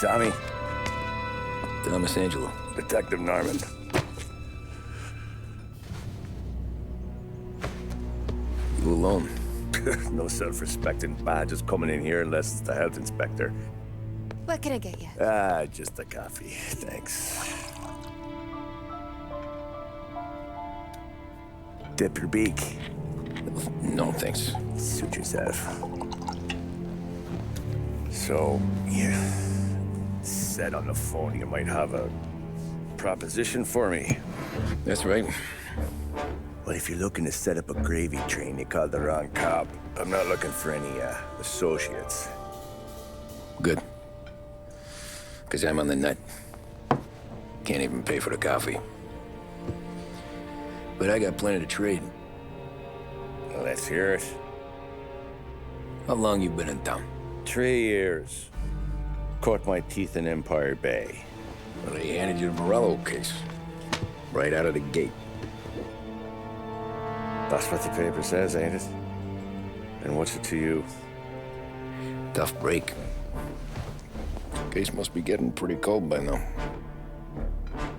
Tommy. Thomas Angelo. Detective Norman. You alone? No self-respecting badges coming in here unless it's the health inspector. What can I get you? Just a coffee. Thanks. Dip your beak. No, thanks. Suit yourself. So, you said on the phone you might have a proposition for me. That's right. Well, if you're looking to set up a gravy train, you called the wrong cop. I'm not looking for any, associates. Good. Because I'm on the nut. Can't even pay for the coffee. But I got plenty to trade. Well, let's hear it. How long you been in town? 3 years. Caught my teeth in Empire Bay. Well, they handed you the Prologue case. Right out of the gate. That's what the paper says, ain't it? And what's it to you? Tough break. Case must be getting pretty cold by now.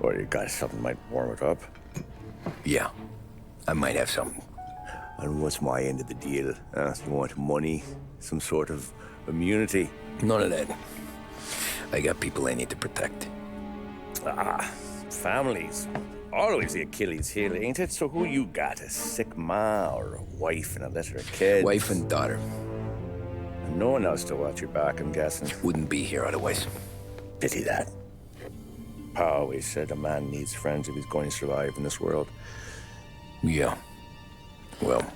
Or you got something might warm it up? Yeah, I might have something. And what's my end of the deal? You want money? Some sort of immunity? None of that. I got people I need to protect. Families. Always the Achilles heel, ain't it? So who you got? A sick ma or a wife and a litter of kids? Wife and daughter. And no one else to watch your back, I'm guessing. Wouldn't be here otherwise. Pity that. Pa always said a man needs friends if he's going to survive in this world. Yeah. Well,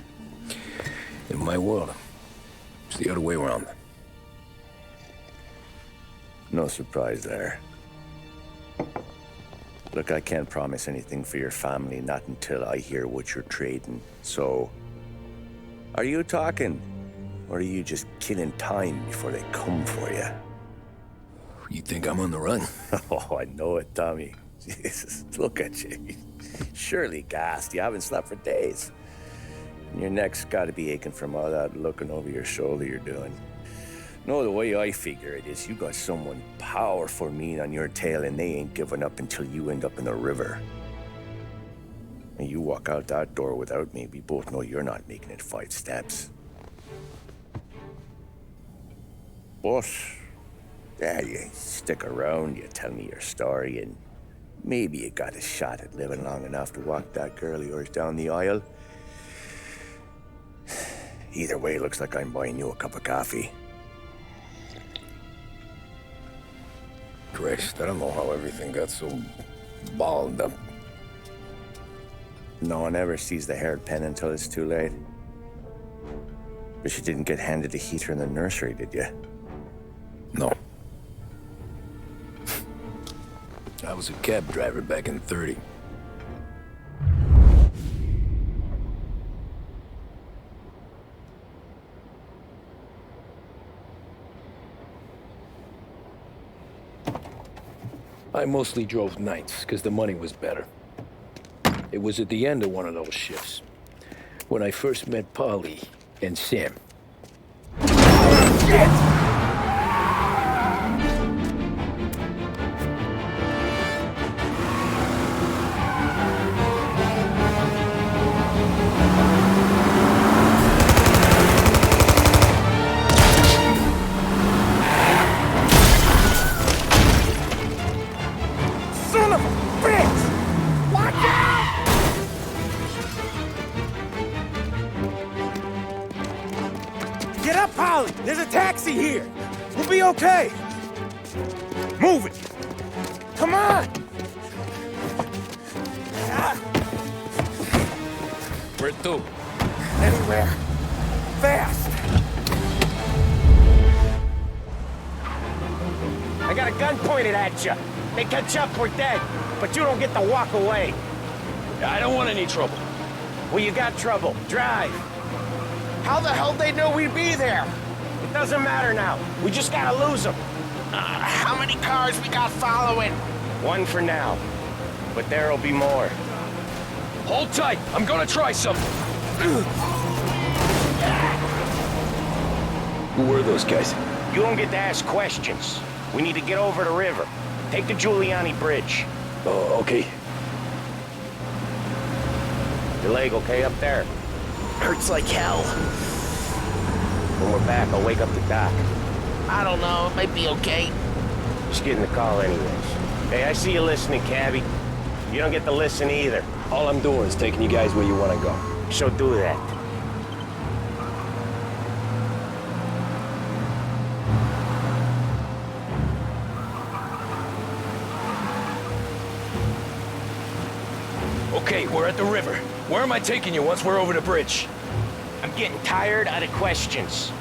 in my world, it's the other way around. No surprise there. Look, I can't promise anything for your family, not until I hear what you're trading. So, are you talking? Or are you just killing time before they come for you? You think I'm on the run? Oh, I know it, Tommy. Jesus, look at you. Surely gassed. You haven't slept for days. And your neck's got to be aching from all that looking over your shoulder you're doing. No, the way I figure it is you got someone powerful mean on your tail and they ain't giving up until you end up in the river. And you walk out that door without me, we both know you're not making it 5 steps. But, yeah, you stick around, you tell me your story, and maybe you got a shot at living long enough to walk that girl of yours down the aisle. Either way, looks like I'm buying you a cup of coffee. Christ, I don't know how everything got so balled up. No one ever sees the haired pen until it's too late. But you didn't get handed a heater in the nursery, did you? No. I was a cab driver back in '30. I mostly drove nights, because the money was better. It was at the end of one of those shifts, when I first met Polly and Sam. Shit! Son of a bitch! Watch out! Get up, Polly! There's a taxi here! We'll be okay! Move it! Come on! Where to? Anywhere. Fast! I got a gun pointed at you. They catch up, we're dead. But you don't get to walk away. I don't want any trouble. Well, you got trouble. Drive. How the hell they know we'd be there? It doesn't matter now. We just gotta lose them. How many cars we got following? One for now. But there'll be more. Hold tight. I'm gonna try something. Who were those guys? You don't get to ask questions. We need to get over the river. Take the Giuliani Bridge. Oh, okay. Your leg okay up there? Hurts like hell. When we're back, I'll wake up the doc. I don't know, it might be okay. Just getting the call anyways. Hey, I see you listening, cabbie. You don't get to listen either. All I'm doing is taking you guys where you want to go. So do that. Okay, we're at the river. Where am I taking you once we're over the bridge? I'm getting tired of the questions.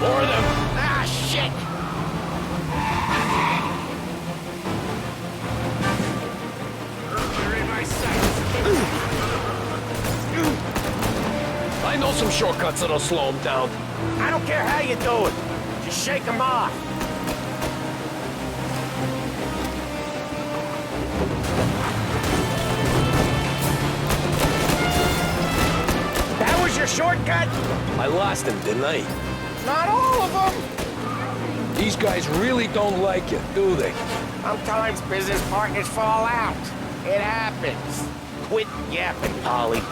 More of them. Ah, shit! You're in my sights. I know some shortcuts that'll slow them down. I don't care how you do it. Just shake them off. That was your shortcut? I lost him, didn't I? Not all of them. These guys really don't like you, do they? Sometimes business partners fall out. It happens. Quit yapping, Polly.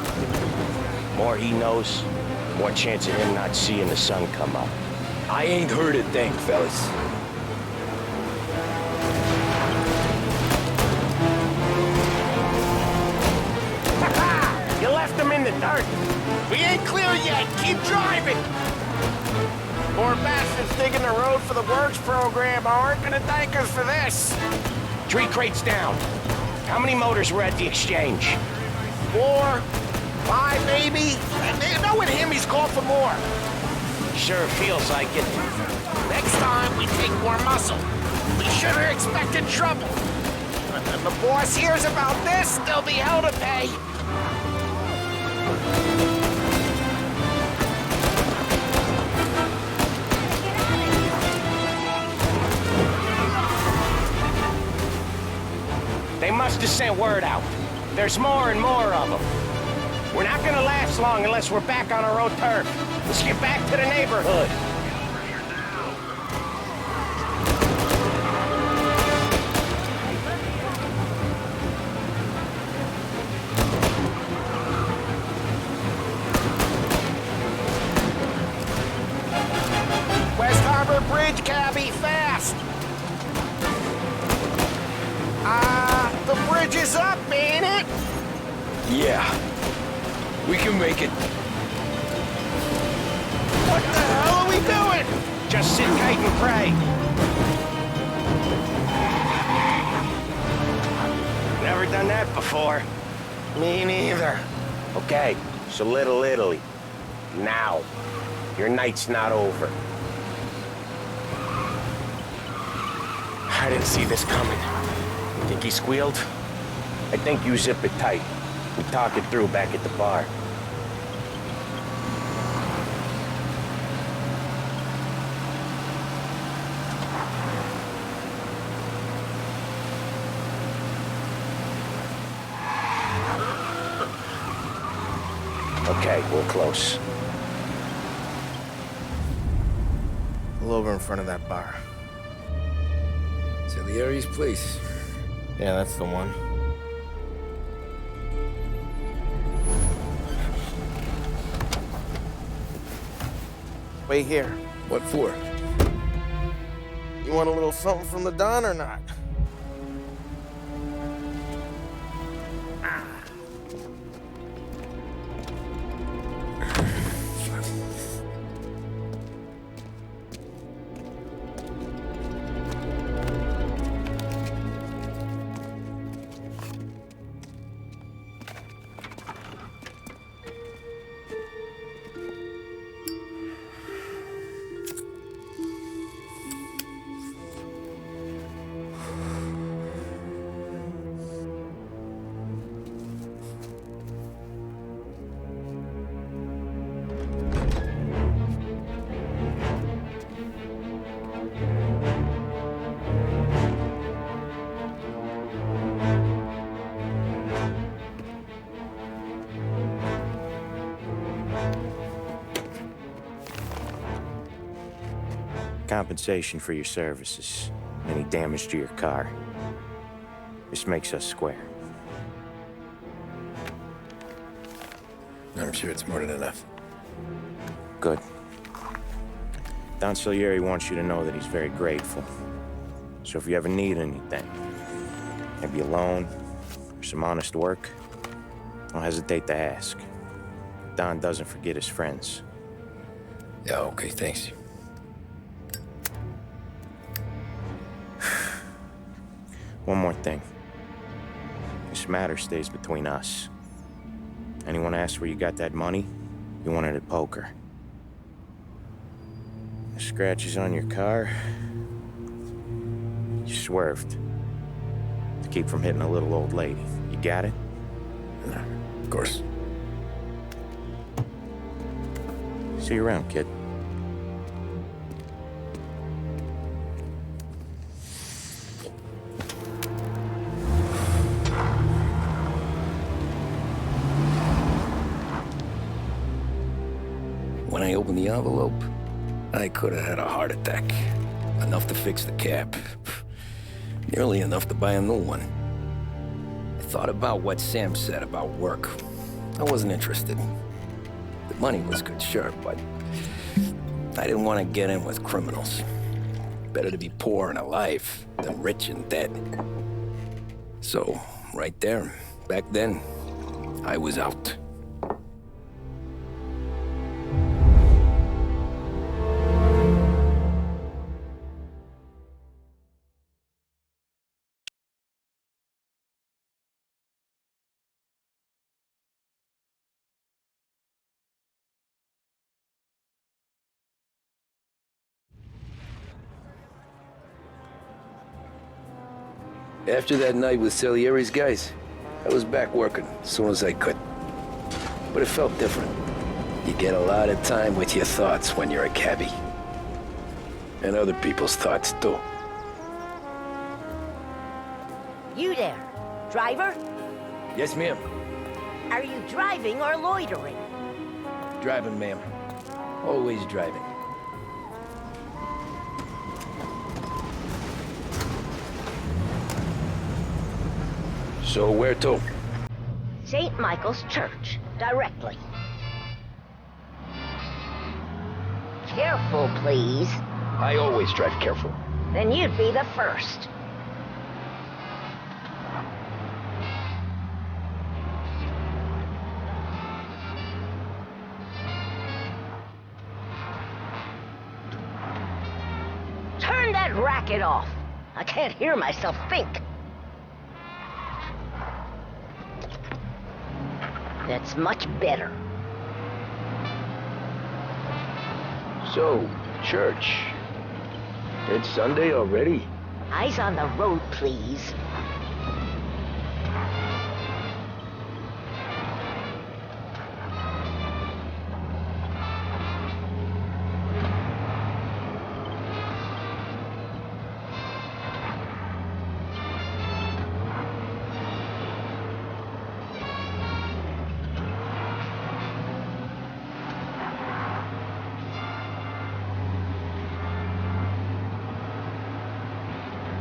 More he knows, more chance of him not seeing the sun come up. I ain't heard a thing, fellas. You left him in the dirt. We ain't clear yet. Keep driving. Poor bastards digging the road for the works program aren't gonna thank us for this. 3 crates down. How many motors were at the exchange? 4, 5 maybe. And you know with him he's called for more. Sure feels like it. Next time we take more muscle. We should have expected trouble. But when the boss hears about this, there'll be hell to pay. They must have sent word out. There's more and more of them. We're not gonna last long unless we're back on our own turf. Let's get back to the neighborhood. West Harbor Bridge, cabbie, fast! The bridge is up, ain't it? Yeah. We can make it. What the hell are we doing? Just sit tight and pray. Never done that before. Me neither. Okay, so Little Italy. Now. Your night's not over. I didn't see this coming. You think he squealed? I think you zip it tight. We talk it through back at the bar. Okay, we're close. Pull over in front of that bar. Salieri's place. Yeah, that's the one. Wait here. What for? You want a little something from the Don or not? Compensation for your services. Any damage to your car. This makes us square. I'm sure it's more than enough. Good. Don Salieri wants you to know that he's very grateful. So if you ever need anything, maybe a loan or some honest work, don't hesitate to ask. Don doesn't forget his friends. Yeah, okay, thanks. One more thing. This matter stays between us. Anyone asks where you got that money, you won it at poker. The scratches on your car, you swerved. To keep from hitting a little old lady. You got it? Of course. See you around, kid. When I opened the envelope, I could have had a heart attack. Enough to fix the cap. Nearly enough to buy a new one. I thought about what Sam said about work. I wasn't interested. The money was good, sure, but I didn't want to get in with criminals. Better to be poor and alive than rich and dead. So, right there, back then, I was out. After that night with Salieri's guys, I was back working as soon as I could. But it felt different. You get a lot of time with your thoughts when you're a cabbie. And other people's thoughts, too. You there, driver? Yes, ma'am. Are you driving or loitering? Driving, ma'am. Always driving. So where to? St. Michael's Church, directly. Careful, please. I always drive careful. Then you'd be the first. Turn that racket off. I can't hear myself think. That's much better. So, church. It's Sunday already? Eyes on the road, please.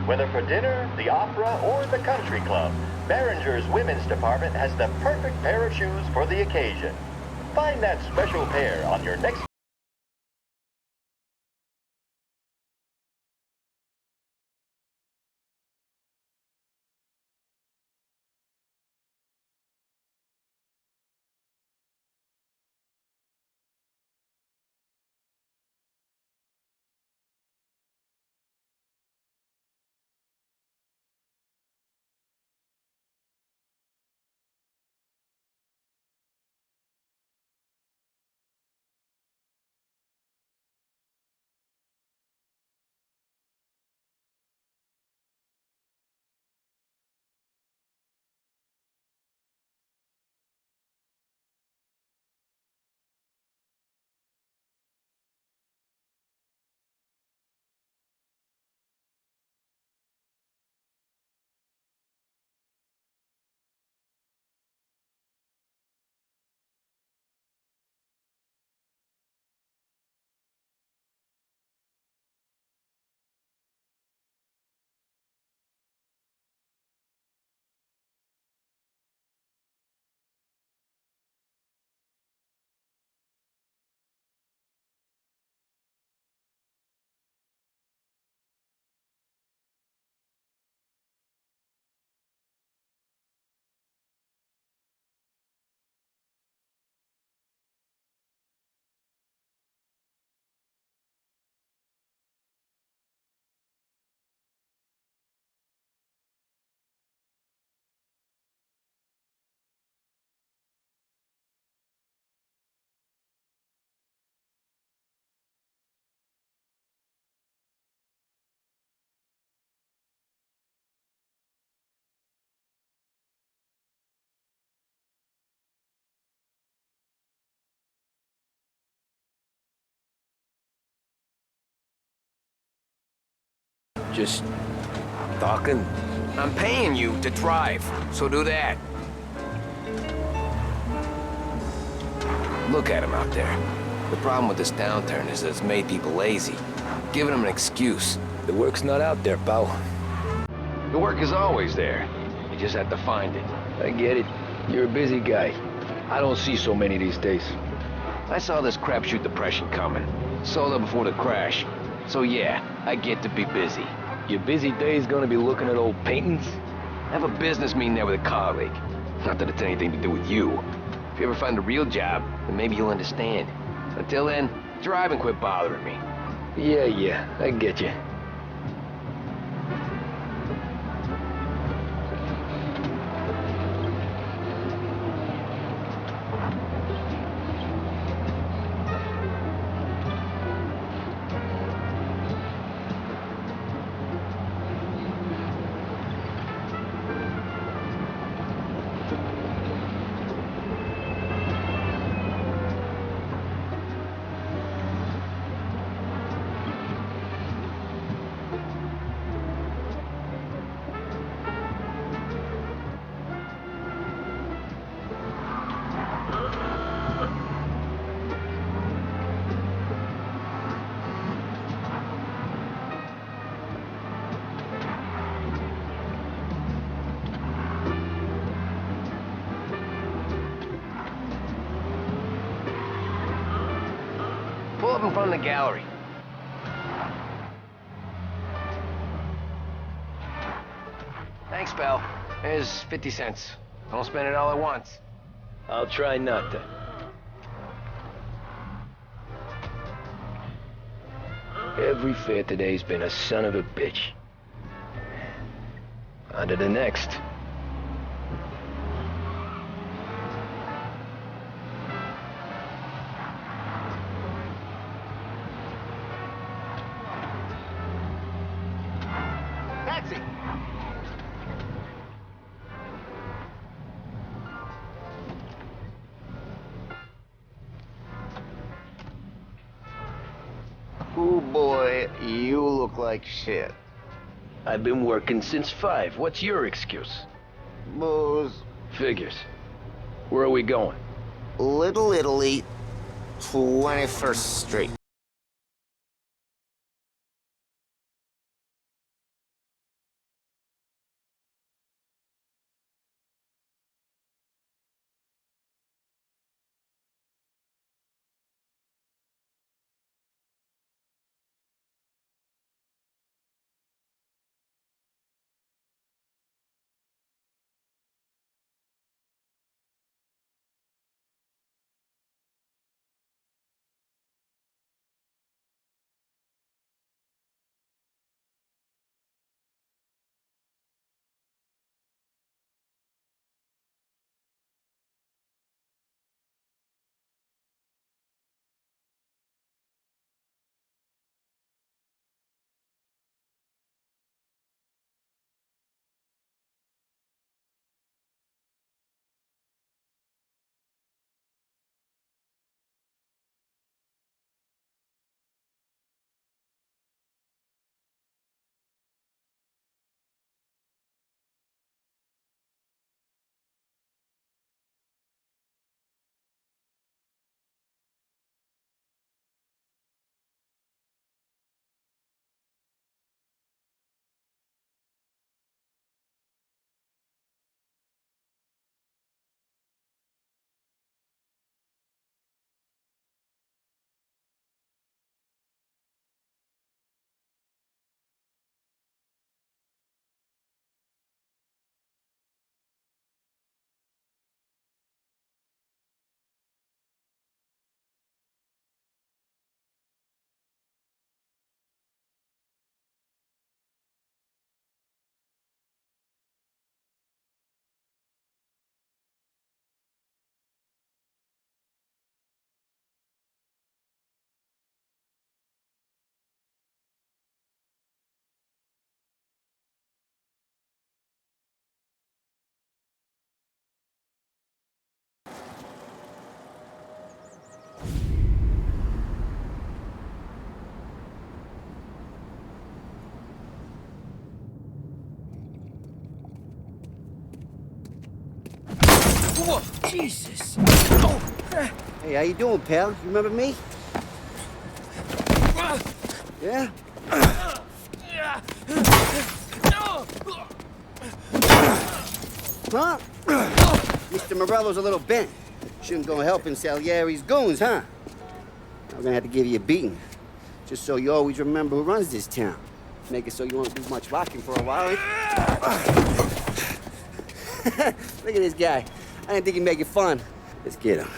Whether for dinner, the opera, or the country club, Behringer's Women's Department has the perfect pair of shoes for the occasion. Find that special pair on your next Just talking. I'm paying you to drive, so do that. Look at him out there. The problem with this downturn is that it's made people lazy. Giving them an excuse. The work's not out there, pal. The work is always there. You just have to find it. I get it. You're a busy guy. I don't see so many these days. I saw this crapshoot depression coming. Sold up before the crash. So yeah, I get to be busy. Your busy day's gonna be looking at old paintings? I have a business meeting there with a colleague. Not that it's anything to do with you. If you ever find a real job, then maybe you'll understand. Until then, drive and quit bothering me. Yeah, I get you. Pull up in front of the gallery. Thanks, pal. Here's 50 cents. Don't spend it all at once. I'll try not to. Every fare today's been a son of a bitch. On to the next. Taxi! Oh boy, you look like shit. I've been working since 5. What's your excuse? Booze. Figures. Where are we going? Little Italy, 21st Street. Whoa, Jesus. Hey, how you doing, pal? You remember me? Yeah? Huh? Mr. Morello's a little bent. Shouldn't go helping Salieri's goons, huh? I'm gonna have to give you a beating. Just so you always remember who runs this town. Make it so you won't do much rocking for a while. Look at this guy. I didn't think he'd make it fun. Let's get him.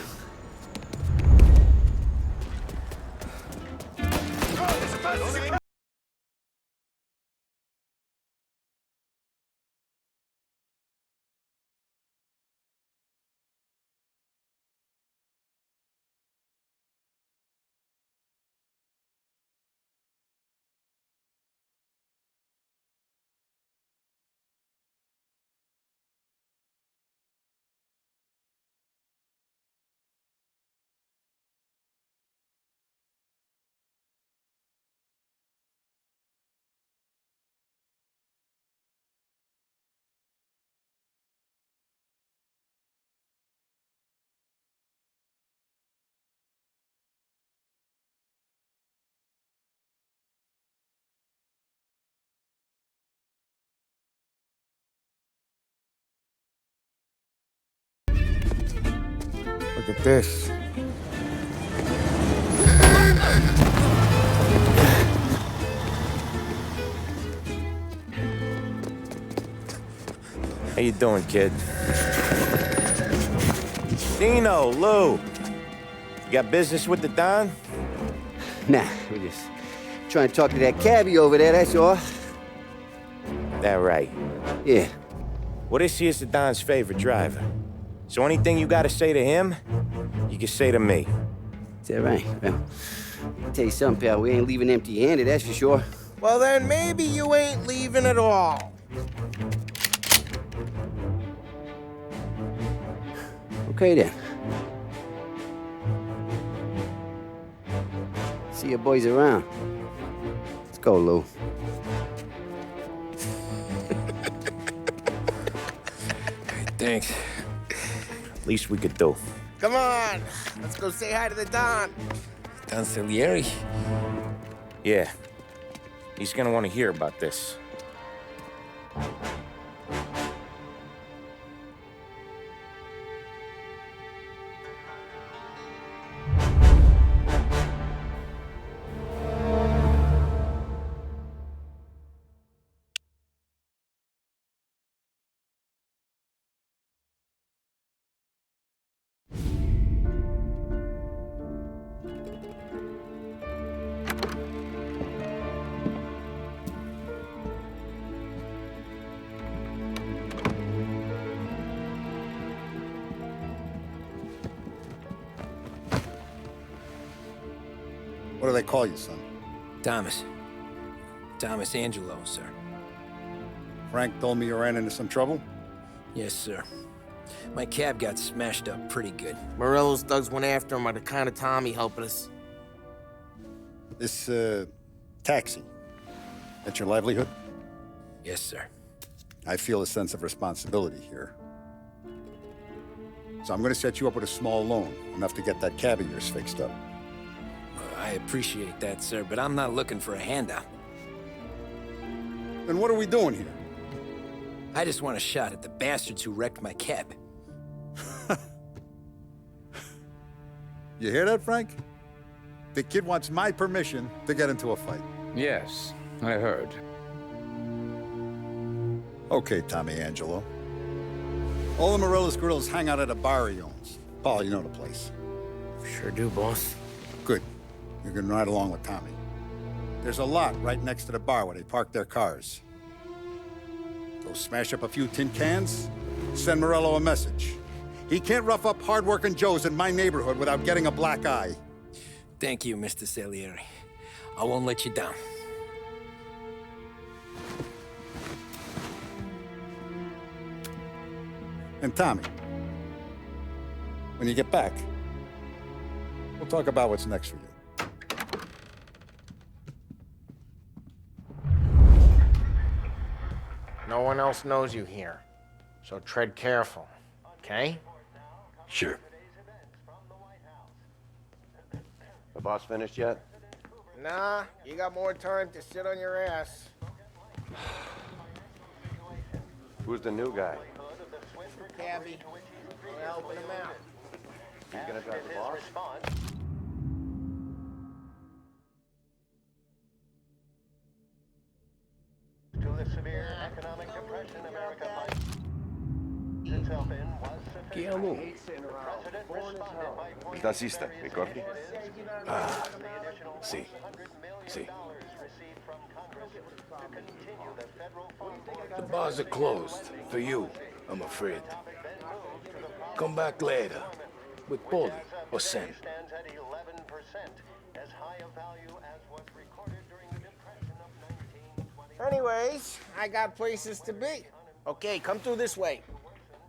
Look at this. How you doing, kid? Dino, Lou. You got business with the Don? Nah, we're just trying to talk to that cabbie over there, that's all. That right. Yeah. Well, this here's the Don's favorite driver. So anything you gotta say to him, you can say to me. Is that right? Well, I'll tell you something, pal. We ain't leaving empty-handed, that's for sure. Well, then maybe you ain't leaving at all. Okay, then. See your boys around. Let's go, Lou. Thanks. Least we could do. Come on, let's go say hi to the Don. Don Salieri? Yeah. He's gonna want to hear about this. What do they call you, son? Thomas. Thomas Angelo, sir. Frank told me you ran into some trouble? Yes, sir. My cab got smashed up pretty good. Morello's thugs went after him on account of Tommy helping us. This, taxi, that's your livelihood? Yes, sir. I feel a sense of responsibility here. So I'm gonna set you up with a small loan, enough to get that cab of yours fixed up. I appreciate that, sir, but I'm not looking for a handout. Then what are we doing here? I just want a shot at the bastards who wrecked my cab. You hear that, Frank? The kid wants my permission to get into a fight. Yes, I heard. Okay, Tommy Angelo. All the Morello's girls hang out at a bar he owns. Paul, you know the place. Sure do, boss. Good. You can ride along with Tommy. There's a lot right next to the bar where they park their cars. Go smash up a few tin cans, send Morello a message. He can't rough up hard-working Joes in my neighborhood without getting a black eye. Thank you, Mr. Salieri. I won't let you down. And Tommy, when you get back, we'll talk about what's next for you. No one else knows you here, so tread careful, okay? Sure. The boss finished yet? Nah, you got more time to sit on your ass. Who's the new guy? Cabby. We're helping him out. He's gonna drive the boss? To the severe economic depression America finds itself in was sufficient. The president responded by pointing Da sister, ricordi? Ah, Sì. Sì. received from Congress to continue the federal fund. The bars are closed. For you, I'm afraid. Come back later. With Paulie or Sam. Stands at 11%, as high a value as was recorded during the Depression of 1920. Anyways, I got places to be. Okay, come through this way.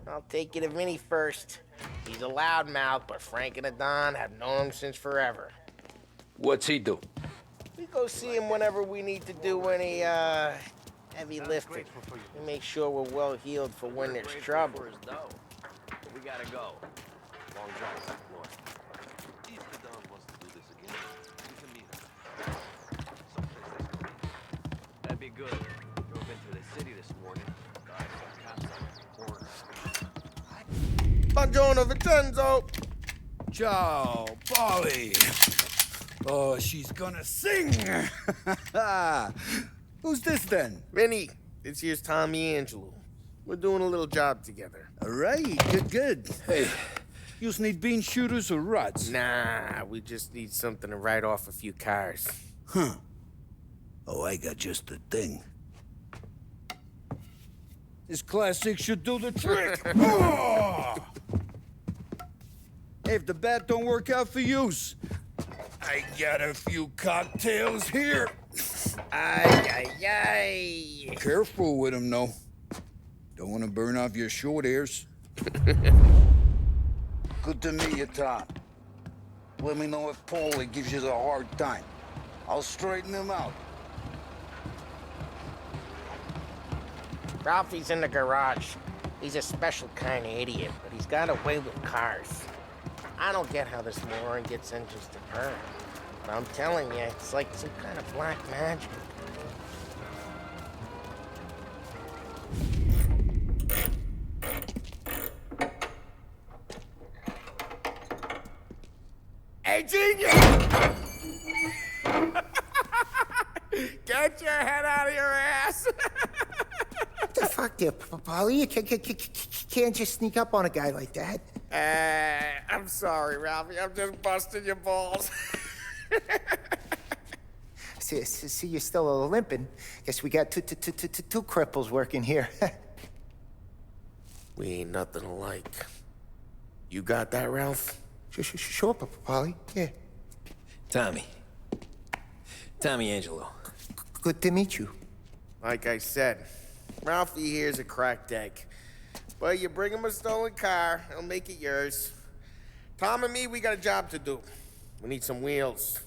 I'll take you to Vinny first. He's a loudmouth, but Frank and the Don have known him since forever. What's he do? We go see him whenever we need to do any, heavy lifting. We make sure we're well healed for when there's trouble. We gotta go. Long drive back north. If the Don wants to do this again, we can meet him. Someplace they can meet. That'd be good. Drove into the city this morning. Got some cops on the corner. Buongiorno, Vincenzo! Ciao, Polly. Oh, she's gonna sing. Who's this then? Vinny, this here's Tommy Angelo. We're doing a little job together. All right, good. Hey, you need bean shooters or rods? Nah, we just need something to write off a few cars. Huh. Oh, I got just the thing. This classic should do the trick. Oh! Hey, if the bat don't work out for yous, I got a few cocktails here. Ay. Careful with them, though. Don't want to burn off your short hairs. Good to meet you, Tom. Let me know if Paulie gives you a hard time. I'll straighten him out. Ralphie's in the garage. He's a special kind of idiot, but he's got a way with cars. I don't get how this moron gets engines to burn. But I'm telling you, it's like some kind of black magic. Hey, genius! Get your head out of your ass! What the fuck there, Polly? You can't just sneak up on a guy like that. I'm sorry, Ralphie. I'm just busting your balls. See, you're still limping. Guess we got two cripples working here. We ain't nothing alike. You got that, Ralph? Sure, Polly. Yeah. Tommy Angelo. Good to meet you. Like I said, Ralphie here's a cracked egg. But you bring him a stolen car, he'll make it yours. Tom and me, we got a job to do. We need some wheels.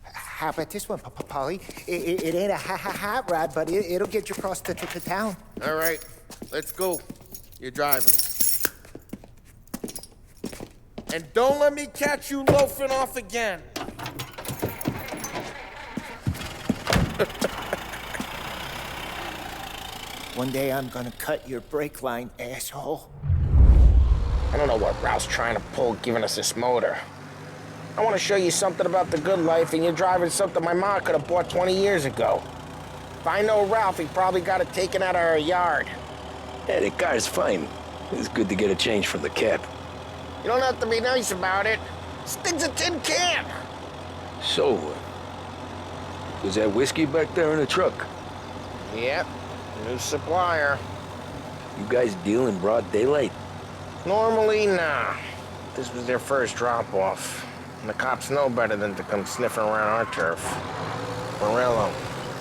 How about this one, Polly? It ain't a hot rod, but it'll get you across to town. All right, let's go. You're driving. And don't let me catch you loafing off again. One day I'm gonna cut your brake line, asshole. I don't know what Ralph's trying to pull giving us this motor. I want to show you something about the good life, and you're driving something my mom could have bought 20 years ago. If I know Ralph, he probably got it taken out of our yard. Yeah, the car's fine. It's good to get a change from the cab. You don't have to be nice about it. This thing's a tin can. So, was that whiskey back there in the truck? Yep, new supplier. You guys deal in broad daylight? Normally, nah. This was their first drop-off. And the cops know better than to come sniffing around our turf. Morello,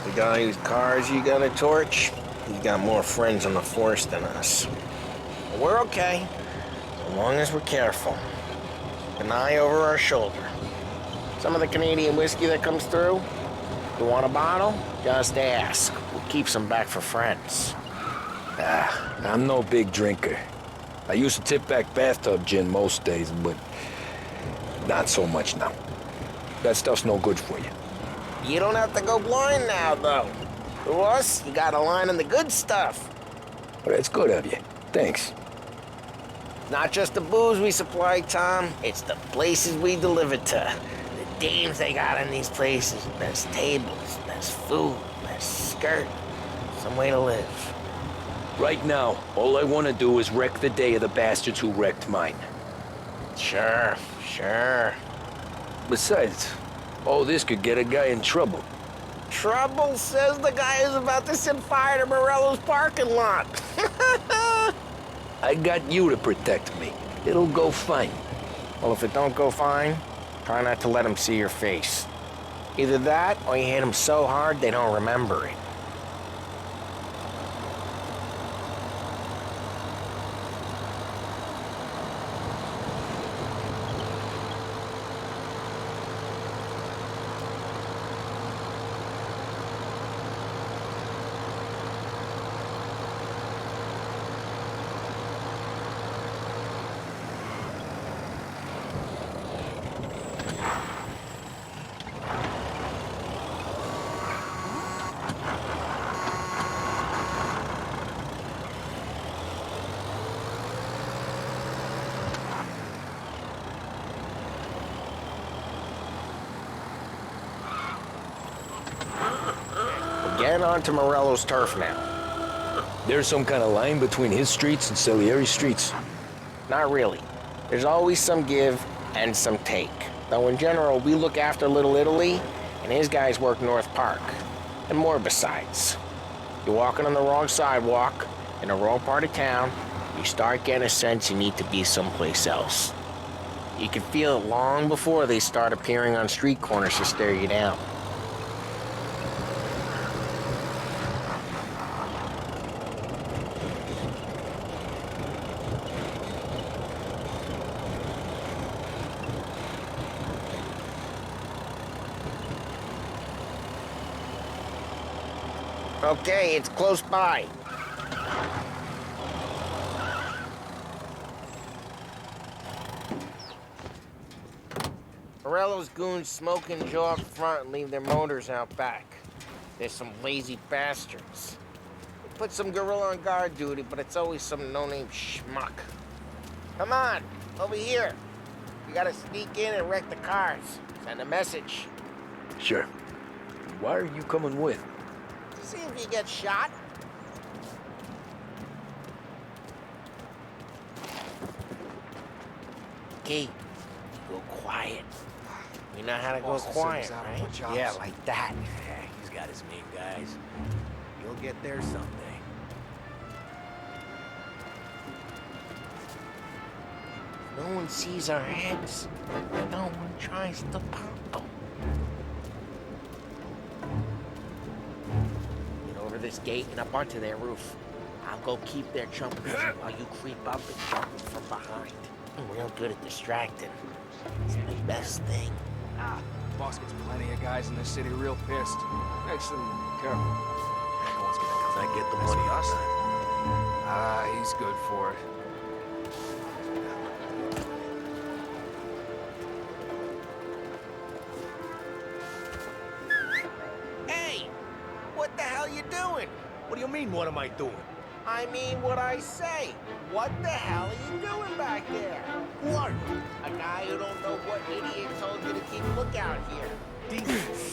we got all these cars you got a torch? He's got more friends on the force than us. But we're okay, as long as we're careful. An eye over our shoulder. Some of the Canadian whiskey that comes through, you want a bottle? Just ask. We'll keep some back for friends. I'm no big drinker. I used to tip back bathtub gin most days, but not so much now. That stuff's no good for you. You don't have to go blind now, though. To us, you got a line on the good stuff. Well, that's good of you. Thanks. Not just the booze we supply, Tom. It's the places we deliver to. The dames they got in these places. There's tables, there's food, there's skirt. Some way to live. Right now, all I want to do is wreck the day of the bastards who wrecked mine. Sure. Besides, all this could get a guy in trouble. Trouble, says the guy who's about to set fire to Morello's parking lot. I got you to protect me. It'll go fine. Well, if it don't go fine, try not to let them see your face. Either that, or you hit them so hard they don't remember it. Get onto Morello's turf now. There's some kind of line between his streets and Salieri's streets? Not really. There's always some give and some take. Though in general, we look after Little Italy, and his guys work North Park. And more besides. You're walking on the wrong sidewalk, in the wrong part of town, you start getting a sense you need to be someplace else. You can feel it long before they start appearing on street corners to stare you down. Okay, it's close by. Morello's goons smoke and jaw up front and leave their motors out back. They're some lazy bastards. They put some gorilla on guard duty, but it's always some no-name schmuck. Come on, over here. You gotta sneak in and wreck the cars. Send a message. Sure. Why are you coming with? See if you get shot. Okay, go quiet. You know how to go quiet, right? Yeah, like that. Yeah, he's got his main guys. You'll get there someday. No one sees our heads. No one tries to pop them. This gate and up onto their roof. I'll go keep their jumpers while you creep up and jump them from behind. I'm real good at distracting. It's the best thing. Boss gets plenty of guys in this city real pissed. Makes them careful. No one's gonna come and get the money us. He's good for it. What the hell you doing? What do you mean, what am I doing? I mean what I say. What the hell are you doing back there? Who are you? A guy who don't know what idiot told you to keep lookout here.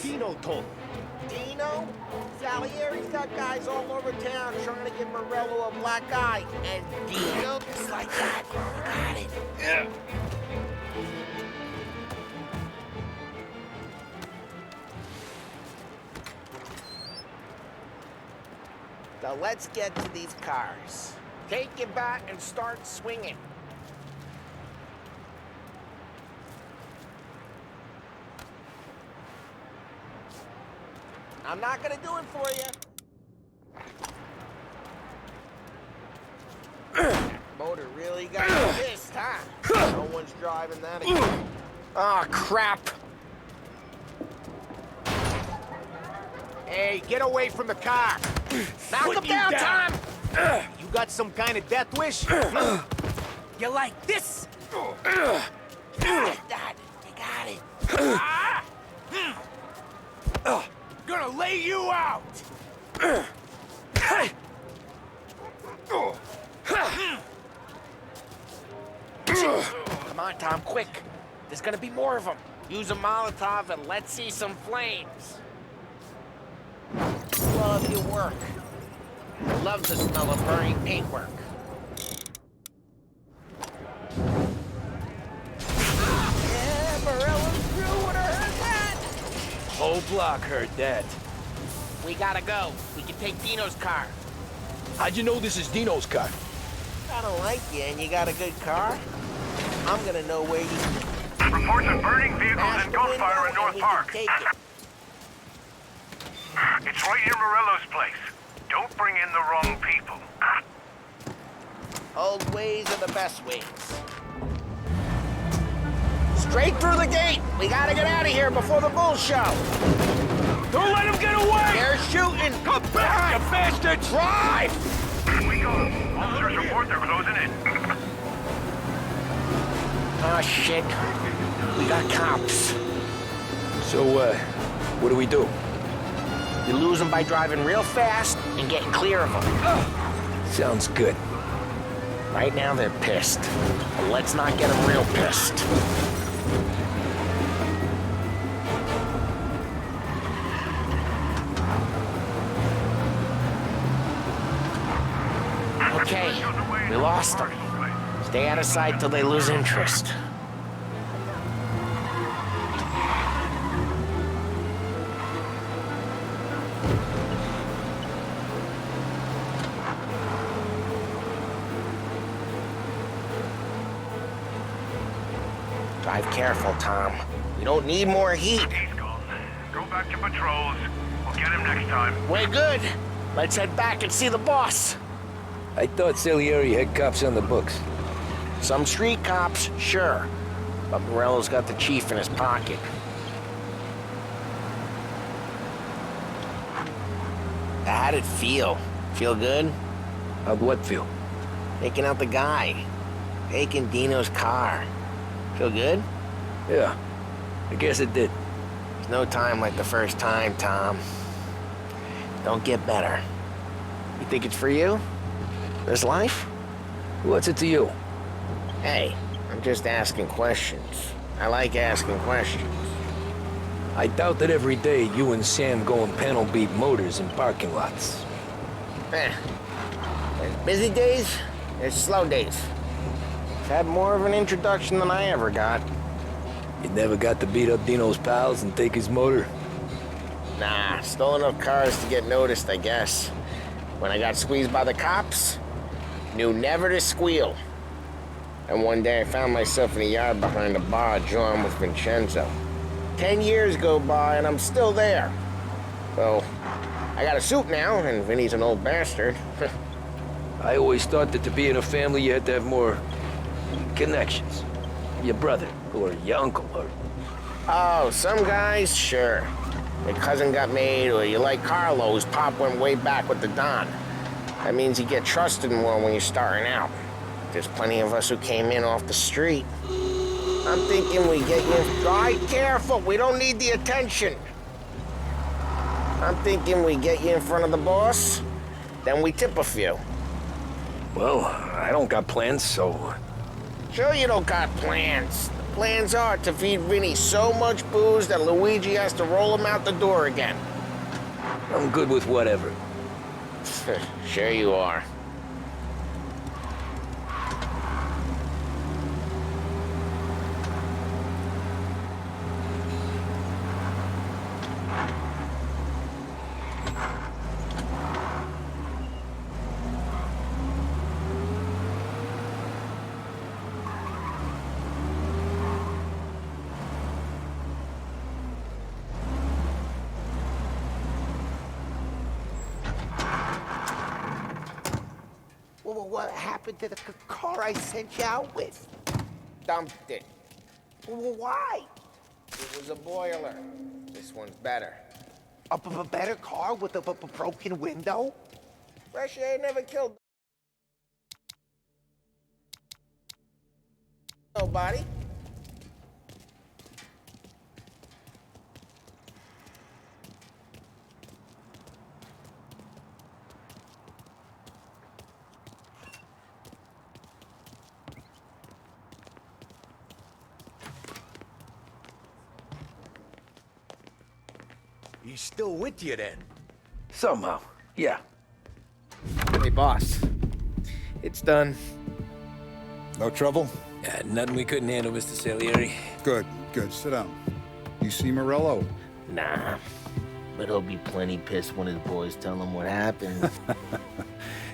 Dino told me. Dino? Salieri's got guys all over town trying to give Morello a black eye. And Dino, just like that. Got it. Yeah. So let's get to these cars. Take your bat and start swinging. I'm not gonna do it for you. Motor really got you pissed, huh? No one's driving that again. Oh, crap. Hey, get away from the car! Knock him down, Tom! You got some kind of death wish? You like this? Dad, you got it. Gonna lay you out. Come on, Tom, quick. There's gonna be more of them. Use a Molotov and let's see some flames. Love your work. Love the smell of burning paintwork. Yeah, Morella's crew would have heard that. Whole block heard that. We gotta go. We can take Dino's car. How'd you know this is Dino's car? I don't like you and you got a good car. I'm gonna know where you... Reports of burning vehicles and gunfire in North Park. Take it. It's right near Morello's place. Don't bring in the wrong people. Old ways are the best ways. Straight through the gate. We gotta get out of here before the bull show. Don't let him get away! They're shooting. Come back, you bastard! Drive! Here we go. Officers report they're closing in. Oh, shit. We got cops. So, what do we do? You lose them by driving real fast and getting clear of them. Sounds good. Right now, they're pissed. But let's not get them real pissed. Okay, we lost them. Stay out of sight till they lose interest. Drive careful, Tom. We don't need more heat. He's gone. Go back to patrols. We'll get him next time. We're good. Let's head back and see the boss. I thought Salieri had cops on the books. Some street cops, sure. But Morello's got the chief in his pocket. How'd it feel? Feel good? How'd what feel? Taking out the guy. Taking Dino's car. Feel good? Yeah, I guess it did. There's no time like the first time, Tom. Don't get better. You think it's for you? This life? What's it to you? Hey, I'm just asking questions. I like asking questions. I doubt that every day you and Sam go and panel beat motors in parking lots. There's busy days, there's slow days. I've had more of an introduction than I ever got. You never got to beat up Dino's pals and take his motor? Nah, stole enough cars to get noticed, I guess. When I got squeezed by the cops, knew never to squeal. And one day I found myself in a yard behind a bar drawing with Vincenzo. 10 years go by and I'm still there. So, I got a suit now, and Vinny's an old bastard. I always thought that to be in a family you had to have more connections. Your brother, or your uncle, or... Oh, some guys, sure. Your cousin got made, or you like Carlos, Pop went way back with the Don. That means you get trusted more when you're starting out. There's plenty of us who came in off the street. I'm thinking we get you... Drive careful, we don't need the attention. I'm thinking we get you in front of the boss, then we tip a few. Well, I don't got plans, so... Sure you don't got plans. The plans are to feed Vinny so much booze that Luigi has to roll him out the door again. I'm good with whatever. Sure you are. What happened to the car I sent you out with? Dumped it. Why? It was a boiler. This one's better. A better car with a broken window? Fresh air never killed. nobody. He's still with you then? Somehow, yeah. Hey, boss. It's done. No trouble? Yeah, nothing we couldn't handle, Mr. Salieri. Good, good. Sit down. You see Morello? Nah. But he'll be plenty pissed when his boys tell him what happened.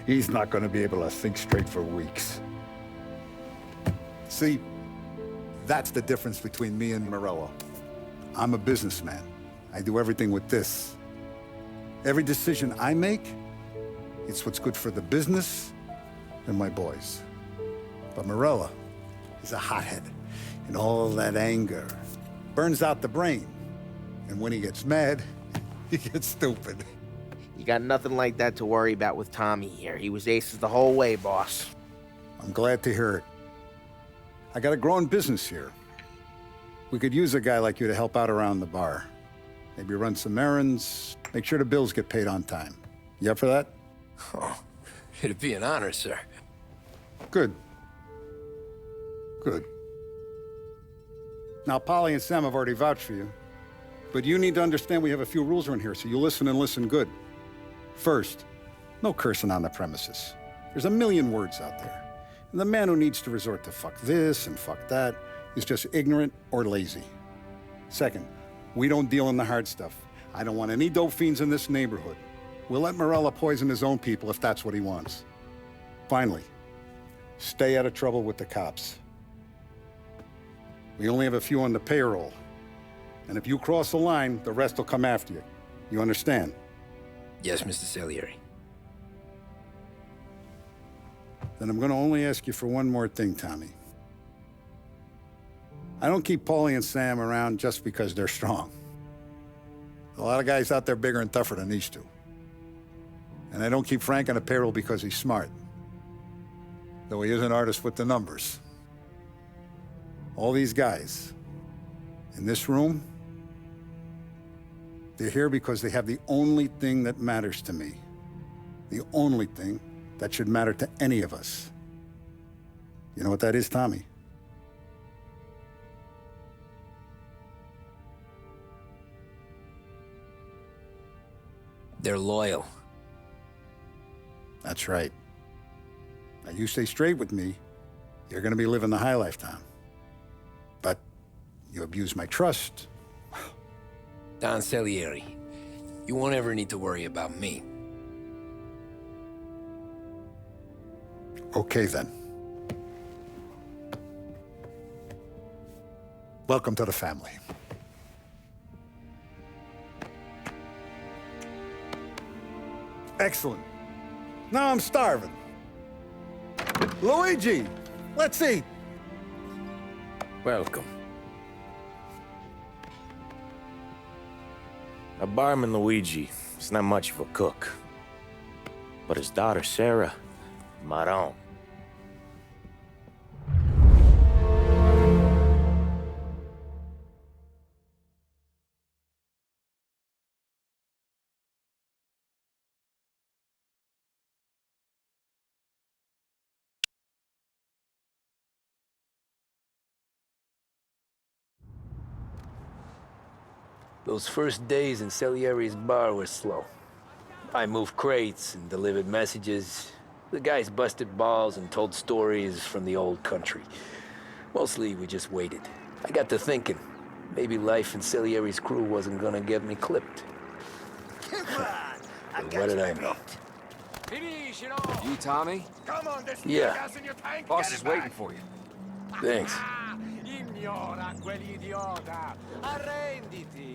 He's not going to be able to think straight for weeks. See, that's the difference between me and Morello. I'm a businessman. I do everything with this. Every decision I make, it's what's good for the business and my boys. But Morello is a hothead, and all that anger burns out the brain. And when he gets mad, he gets stupid. You got nothing like that to worry about with Tommy here. He was aces the whole way, boss. I'm glad to hear it. I got a growing business here. We could use a guy like you to help out around the bar. Maybe run some errands, make sure the bills get paid on time. You up for that? Oh, it'd be an honor, sir. Good. Good. Now, Polly and Sam have already vouched for you. But you need to understand we have a few rules around here, so you listen and listen good. First, no cursing on the premises. There's a million words out there. And the man who needs to resort to fuck this and fuck that is just ignorant or lazy. Second, we don't deal in the hard stuff. I don't want any dope fiends in this neighborhood. We'll let Morello poison his own people if that's what he wants. Finally, stay out of trouble with the cops. We only have a few on the payroll. And if you cross the line, the rest will come after you. You understand? Yes, Mr. Salieri. Then I'm gonna only ask you for one more thing, Tommy. I don't keep Paulie and Sam around just because they're strong. A lot of guys out there bigger and tougher than these two. And I don't keep Frank on the payroll because he's smart. Though he is an artist with the numbers. All these guys in this room, they're here because they have the only thing that matters to me. The only thing that should matter to any of us. You know what that is, Tommy? They're loyal. That's right. Now, you stay straight with me, you're gonna be living the high life, Tom. But you abuse my trust. Don Salieri, you won't ever need to worry about me. Okay, then. Welcome to the family. Excellent. Now I'm starving. Luigi, let's eat. Welcome. Now, barman Luigi is not much of a cook. But his daughter, Sarah, Maron. Those first days in Salieri's bar were slow. I moved crates and delivered messages. The guys busted balls and told stories from the old country. Mostly, we just waited. I got to thinking, maybe life in Salieri's crew wasn't gonna get me clipped. But what did I know? You, Tommy? Come on, there's Yeah. gas in your tank. Boss Get is it back. waiting for you. Thanks. Ignora quell'idiota. Arrenditi.